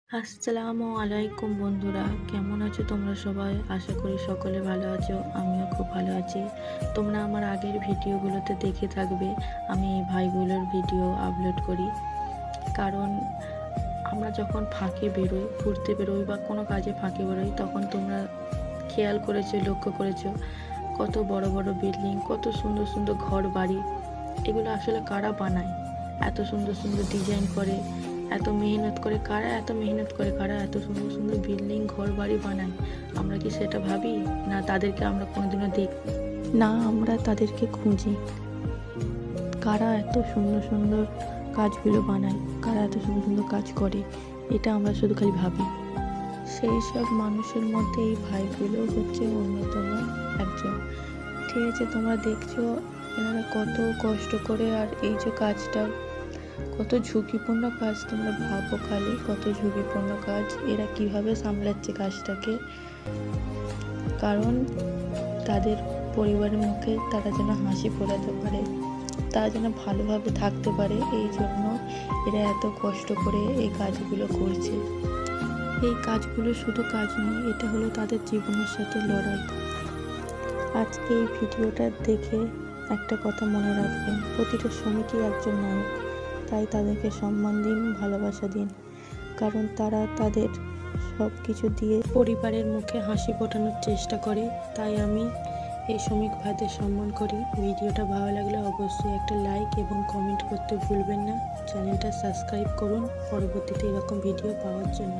আসসালামু আলাইকুম বন্ধুরা, কেমন আছো তোমরা সবাই? আশা করি সকলে ভালো আছো। আমিও খুব ভালো আছি। তোমরা আমার আগের ভিডিওগুলোতে দেখে থাকবে আমি এই ভাইগুলোর ভিডিও আপলোড করি। কারণ আমরা যখন ফাঁকে বেরোই, ঘুরতে বেরোই বা কোনো কাজে ফাঁকে বেরোই, তখন তোমরা খেয়াল করেছো, লক্ষ্য করেছো কত বড় বড় বিল্ডিং, কত সুন্দর সুন্দর ঘর বাড়ি। এগুলো আসলে কারা বানায়? এত সুন্দর সুন্দর ডিজাইন করে, এত মেহনত করে কারা এত সুন্দর সুন্দর বিল্ডিং ঘর বাড়ি বানায়? আমরা কি সেটা ভাবি? না তাদেরকে আমরা কোনোদিনও না আমরা তাদেরকে খুঁজি কারা এত সুন্দর সুন্দর কাজগুলো বানায়, কারা এত সুন্দর সুন্দর কাজ করে, এটা আমরা শুধু খালি ভাবি। সেই সব মানুষের মধ্যে এই ভাইগুলো হচ্ছে অন্যতম একজন। ঠিক আছে, তোমরা দেখছো এনারা কত কষ্ট করে, আর এই যে কাজটা কত ঝুঁকিপূর্ণ কাজ, তোমরা ভাবো খালি কত ঝুঁকিপূর্ণ কাজ। এরা কিভাবে সামলাচ্ছে কাজটাকে, কারণ তাদের পরিবারের মুখে তারা যেন হাসি ফোটাতে পারে, তারা যেন ভালোভাবে থাকতে পারে, এই জন্য এরা এত কষ্ট করে এই কাজগুলো করছে। এই কাজগুলো শুধু কাজ নয়, এটা হলো তাদের জীবনের সাথে লড়াই। আজকে এই ভিডিওটা দেখে একটা কথা মনে রাখবেন, প্রতিটা শ্রমিকই একজন নায়ক। তাই তাদেরকে সম্মান দিন, ভালোবাসা দিন, কারণ তারা তাদের সব কিছু দিয়ে পরিবারের মুখে হাসি ফোটানোর চেষ্টা করে। তাই আমি এই শ্রমিক ভাইদের সম্মান করি। ভিডিওটা ভালো লাগলে অবশ্যই একটা লাইক এবং কমেন্ট করতে ভুলবেন না। চ্যানেলটা সাবস্ক্রাইব করুন পরবর্তীতে এরকম ভিডিও পাওয়ার জন্য।